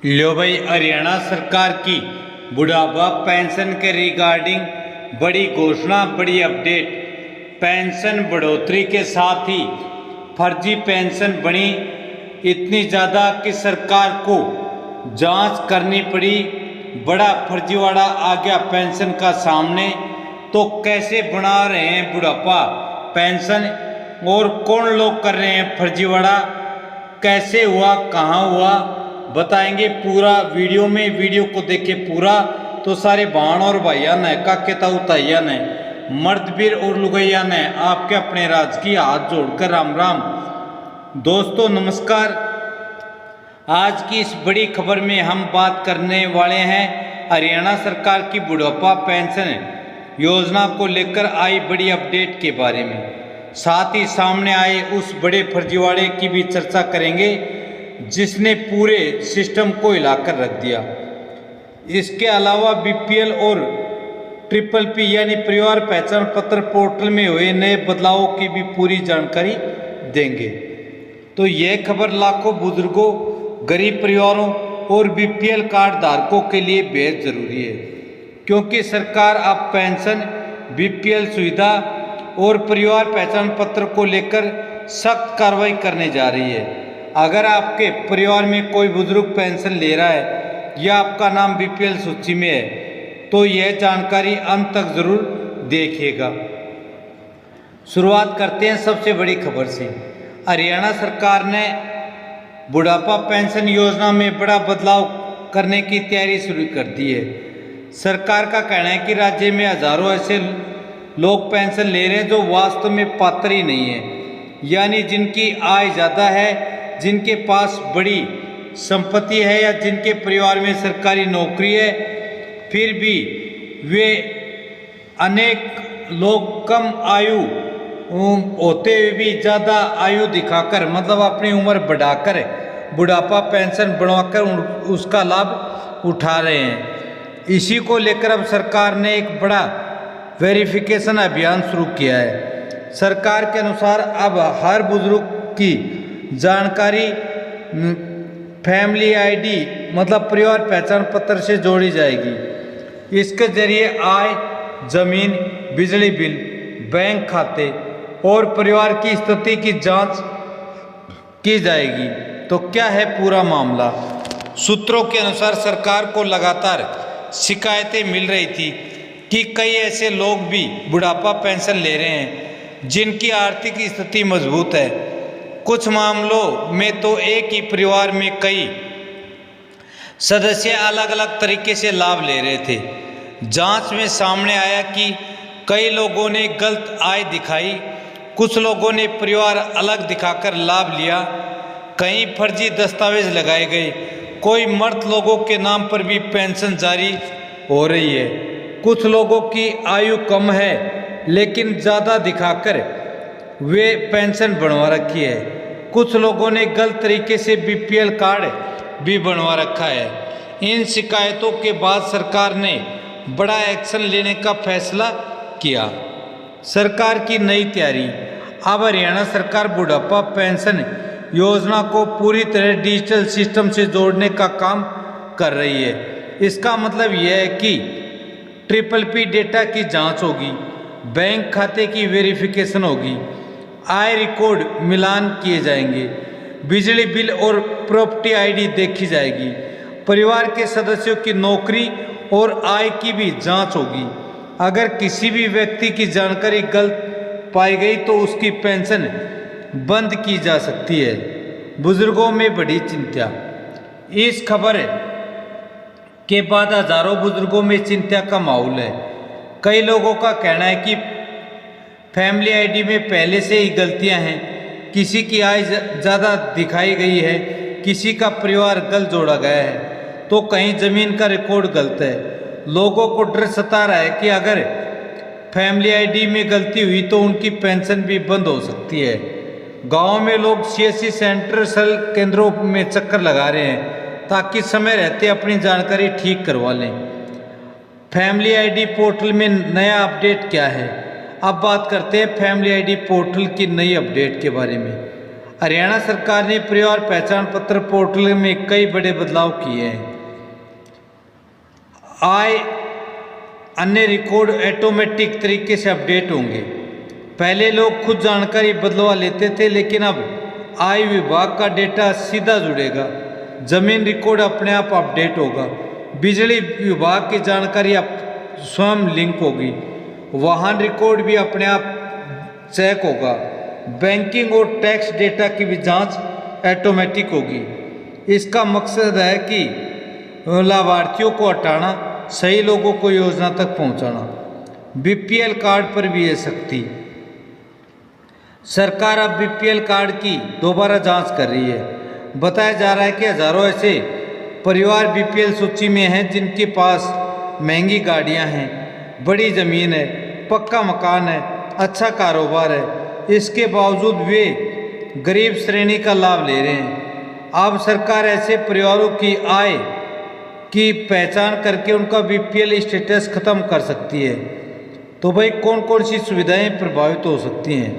लो भाई, हरियाणा सरकार की बुढ़ापा पेंशन के रिगार्डिंग बड़ी घोषणा, बड़ी अपडेट। पेंशन बढ़ोतरी के साथ ही फर्जी पेंशन बढ़ी इतनी ज़्यादा कि सरकार को जांच करनी पड़ी। बड़ा फर्जीवाड़ा आ गया पेंशन का सामने। तो कैसे बना रहे हैं बुढ़ापा पेंशन और कौन लोग कर रहे हैं फर्जीवाड़ा, कैसे हुआ, कहाँ हुआ, बताएंगे पूरा वीडियो में। वीडियो को देखे पूरा तो सारे बहन और भाइया ने काके ताऊ ताइया ने मर्द वीर और लुगैया ने आपके अपने राज की हाथ जोड़कर राम राम। दोस्तों नमस्कार। आज की इस बड़ी खबर में हम बात करने वाले हैं हरियाणा सरकार की बुढ़ापा पेंशन योजना को लेकर आई बड़ी अपडेट के बारे में। साथ ही सामने आए उस बड़े फर्जीवाड़े की भी चर्चा करेंगे जिसने पूरे सिस्टम को हिलाकर रख दिया। इसके अलावा बीपीएल और ट्रिपल पी यानी परिवार पहचान पत्र पोर्टल में हुए नए बदलावों की भी पूरी जानकारी देंगे। तो यह खबर लाखों बुजुर्गों, गरीब परिवारों और बीपीएल कार्ड धारकों के लिए बेहद जरूरी है, क्योंकि सरकार अब पेंशन, बीपीएल सुविधा और परिवार पहचान पत्र को लेकर सख्त कार्रवाई करने जा रही है। अगर आपके परिवार में कोई बुजुर्ग पेंशन ले रहा है या आपका नाम बीपीएल सूची में है तो यह जानकारी अंत तक जरूर देखिएगा। शुरुआत करते हैं सबसे बड़ी खबर से। हरियाणा सरकार ने बुढ़ापा पेंशन योजना में बड़ा बदलाव करने की तैयारी शुरू कर दी है। सरकार का कहना है कि राज्य में हजारों ऐसे लोग पेंशन ले रहे हैं जो वास्तव में पात्र ही नहीं है, यानी जिनकी आय ज़्यादा है, जिनके पास बड़ी संपत्ति है या जिनके परिवार में सरकारी नौकरी है, फिर भी वे अनेक लोग कम आयु होते हुए भी ज़्यादा आयु दिखाकर, मतलब अपनी उम्र बढ़ाकर बुढ़ापा पेंशन बनवाकर उसका लाभ उठा रहे हैं। इसी को लेकर अब सरकार ने एक बड़ा वेरिफिकेशन अभियान शुरू किया है। सरकार के अनुसार अब हर बुजुर्ग की जानकारी फैमिली आईडी मतलब परिवार पहचान पत्र से जोड़ी जाएगी। इसके जरिए आय, जमीन, बिजली बिल, बैंक खाते और परिवार की स्थिति की जांच की जाएगी। तो क्या है पूरा मामला? सूत्रों के अनुसार सरकार को लगातार शिकायतें मिल रही थी कि कई ऐसे लोग भी बुढ़ापा पेंशन ले रहे हैं जिनकी आर्थिक स्थिति मजबूत है। कुछ मामलों में तो एक ही परिवार में कई सदस्य अलग अलग तरीके से लाभ ले रहे थे। जांच में सामने आया कि कई लोगों ने गलत आय दिखाई, कुछ लोगों ने परिवार अलग दिखाकर लाभ लिया, कहीं फर्जी दस्तावेज लगाए गए, कोई मर्द लोगों के नाम पर भी पेंशन जारी हो रही है, कुछ लोगों की आयु कम है लेकिन ज़्यादा दिखाकर वे पेंशन बनवा रखी है, कुछ लोगों ने गलत तरीके से बीपीएल कार्ड भी बनवा रखा है। इन शिकायतों के बाद सरकार ने बड़ा एक्शन लेने का फैसला किया। सरकार की नई तैयारी। अब हरियाणा सरकार बुढ़ापा पेंशन योजना को पूरी तरह डिजिटल सिस्टम से जोड़ने का काम कर रही है। इसका मतलब यह है कि ट्रिपल पी डेटा की जांच होगी, बैंक खाते की वेरिफिकेशन होगी, आय रिकॉर्ड मिलान किए जाएंगे, बिजली बिल और प्रॉपर्टी आईडी देखी जाएगी, परिवार के सदस्यों की नौकरी और आय की भी जांच होगी। अगर किसी भी व्यक्ति की जानकारी गलत पाई गई तो उसकी पेंशन बंद की जा सकती है। बुजुर्गों में बड़ी चिंता। इस खबर के बाद हजारों बुजुर्गों में चिंता का माहौल है। कई लोगों का कहना है कि फैमिली आईडी में पहले से ही गलतियां हैं, किसी की आय ज़्यादा दिखाई गई है, किसी का परिवार गलत जोड़ा गया है, तो कहीं ज़मीन का रिकॉर्ड गलत है। लोगों को डर सता रहा है कि अगर फैमिली आईडी में गलती हुई तो उनकी पेंशन भी बंद हो सकती है। गाँव में लोग सीएससी सेंटर सेल केंद्रों में चक्कर लगा रहे हैं ताकि समय रहते अपनी जानकारी ठीक करवा लें। फैमिली आईडी पोर्टल में नया अपडेट क्या है? अब बात करते हैं फैमिली आईडी पोर्टल की नई अपडेट के बारे में। हरियाणा सरकार ने परिवार पहचान पत्र पोर्टल में कई बड़े बदलाव किए हैं। आय अन्य रिकॉर्ड ऑटोमेटिक तरीके से अपडेट होंगे। पहले लोग खुद जानकारी बदलवा लेते थे, लेकिन अब आय विभाग का डेटा सीधा जुड़ेगा। जमीन रिकॉर्ड अपने आप अपडेट होगा। बिजली विभाग की जानकारी स्वयं लिंक होगी। वाहन रिकॉर्ड भी अपने आप चेक होगा। बैंकिंग और टैक्स डेटा की भी जांच ऑटोमेटिक होगी। इसका मकसद है कि लाभार्थियों को हटाना, सही लोगों को योजना तक पहुंचाना। बीपीएल कार्ड पर भी है सख्ती। सरकार अब बीपीएल कार्ड की दोबारा जांच कर रही है। बताया जा रहा है कि हजारों ऐसे परिवार बीपीएल सूची में हैं जिनके पास महंगी गाड़ियां हैं, बड़ी ज़मीन है, पक्का मकान है, अच्छा कारोबार है। इसके बावजूद वे गरीब श्रेणी का लाभ ले रहे हैं। अब सरकार ऐसे परिवारों की आय की पहचान करके उनका बीपीएल स्टेटस खत्म कर सकती है। तो भाई कौन कौन सी सुविधाएं प्रभावित हो सकती हैं?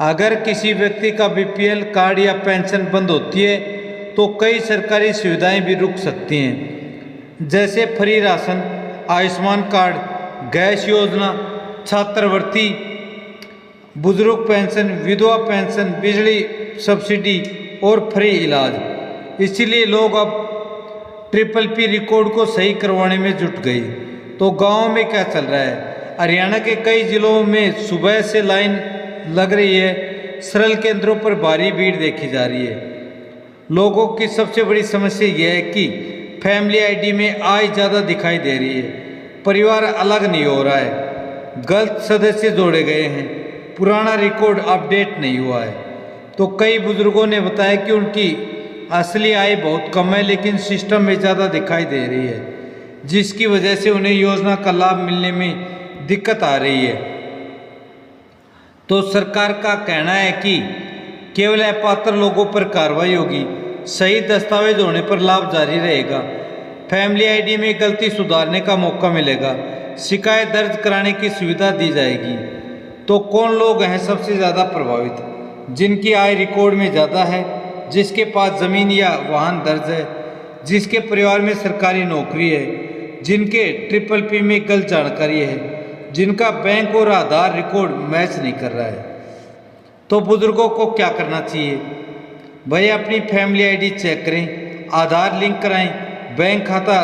अगर किसी व्यक्ति का बीपीएल कार्ड या पेंशन बंद होती है तो कई सरकारी सुविधाएं भी रुक सकती हैं, जैसे free ration, Ayushman card, gas योजना, छात्रवृत्ति, बुजुर्ग पेंशन, विधवा पेंशन, बिजली सब्सिडी और फ्री इलाज। इसीलिए लोग अब पीपीपी रिकॉर्ड को सही करवाने में जुट गए। तो गांव में क्या चल रहा है? हरियाणा के कई जिलों में सुबह से लाइन लग रही है। सरल केंद्रों पर भारी भीड़ देखी जा रही है। लोगों की सबसे बड़ी समस्या यह है कि फैमिली आईडी में आय ज़्यादा दिखाई दे रही है, परिवार अलग नहीं हो रहा है, गलत सदस्य जोड़े गए हैं, पुराना रिकॉर्ड अपडेट नहीं हुआ है। तो कई बुजुर्गों ने बताया कि उनकी असली आय बहुत कम है, लेकिन सिस्टम में ज़्यादा दिखाई दे रही है, जिसकी वजह से उन्हें योजना का लाभ मिलने में दिक्कत आ रही है। तो सरकार का कहना है कि केवल अपात्र लोगों पर कार्रवाई होगी, सही दस्तावेज होने पर लाभ जारी रहेगा। फैमिली आईडी में गलती सुधारने का मौका मिलेगा, शिकायत दर्ज कराने की सुविधा दी जाएगी। तो कौन लोग हैं सबसे ज़्यादा प्रभावित? जिनकी आय रिकॉर्ड में ज़्यादा है, जिसके पास ज़मीन या वाहन दर्ज है, जिसके परिवार में सरकारी नौकरी है, जिनके पीपीपी में गलत जानकारी है, जिनका बैंक और आधार रिकॉर्ड मैच नहीं कर रहा है। तो बुजुर्गों को क्या करना चाहिए? भाई अपनी फैमिली आईडी चेक करें, आधार लिंक कराएं, बैंक खाता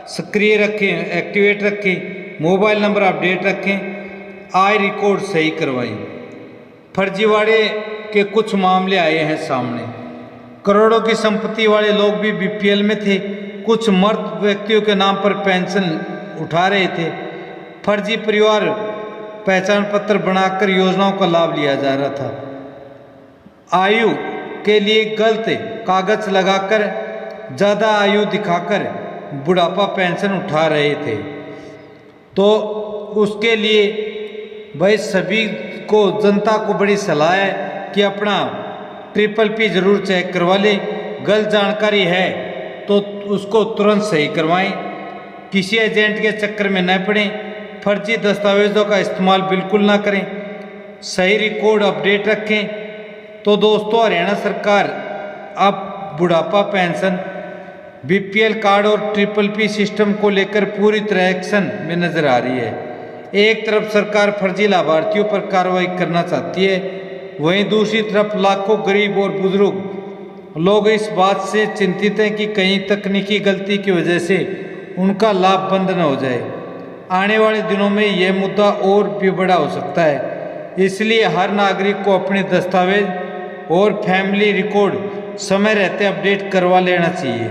सक्रिय रखें, एक्टिवेट रखें, मोबाइल नंबर अपडेट रखें, आय रिकॉर्ड सही करवाएं। फर्जीवाड़े के कुछ मामले आए हैं सामने। करोड़ों की संपत्ति वाले लोग भी बीपीएल में थे। कुछ मर्द व्यक्तियों के नाम पर पेंशन उठा रहे थे। फर्जी परिवार पहचान पत्र बनाकर योजनाओं का लाभ लिया जा रहा था। आयु के लिए गलत कागज लगाकर ज़्यादा आयु दिखाकर बुढ़ापा पेंशन उठा रहे थे। तो उसके लिए भाई सभी को, जनता को बड़ी सलाह है कि अपना पीपीपी जरूर चेक करवा लें। गलत जानकारी है तो उसको तुरंत सही करवाएं। किसी एजेंट के चक्कर में न पड़ें। फर्जी दस्तावेज़ों का इस्तेमाल बिल्कुल ना करें। सही रिकॉर्ड अपडेट रखें। तो दोस्तों, हरियाणा सरकार अब बुढ़ापा पेंशन, बीपीएल कार्ड और पीपीपी सिस्टम को लेकर पूरी तरह एक्शन में नजर आ रही है। एक तरफ सरकार फर्जी लाभार्थियों पर कार्रवाई करना चाहती है, वहीं दूसरी तरफ लाखों गरीब और बुजुर्ग लोग इस बात से चिंतित हैं कि कहीं तकनीकी गलती की वजह से उनका लाभ बंद न हो जाए। आने वाले दिनों में यह मुद्दा और भी बड़ा हो सकता है। इसलिए हर नागरिक को अपने दस्तावेज और फैमिली रिकॉर्ड समय रहते अपडेट करवा लेना चाहिए।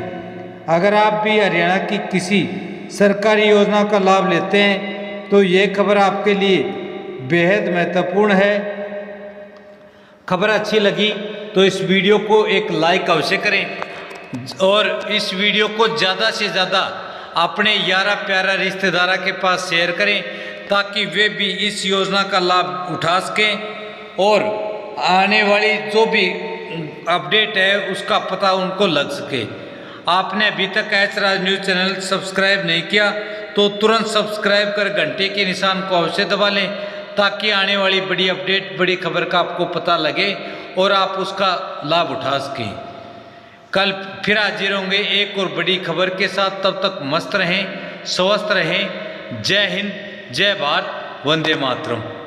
अगर आप भी हरियाणा की किसी सरकारी योजना का लाभ लेते हैं तो ये खबर आपके लिए बेहद महत्वपूर्ण है। खबर अच्छी लगी तो इस वीडियो को एक लाइक अवश्य करें और इस वीडियो को ज़्यादा से ज़्यादा अपने यारा प्यारा रिश्तेदारा के पास शेयर करें, ताकि वे भी इस योजना का लाभ उठा सकें और आने वाली जो भी अपडेट है उसका पता उनको लग सके। आपने अभी तक एच राज न्यूज़ चैनल सब्सक्राइब नहीं किया तो तुरंत सब्सक्राइब कर घंटे के निशान को अवश्य दबा लें, ताकि आने वाली बड़ी अपडेट, बड़ी खबर का आपको पता लगे और आप उसका लाभ उठा सकें। कल फिर हाजिर होंगे एक और बड़ी खबर के साथ। तब तक मस्त रहें, स्वस्थ रहें। जय हिंद, जय भारत, वंदे मातरम।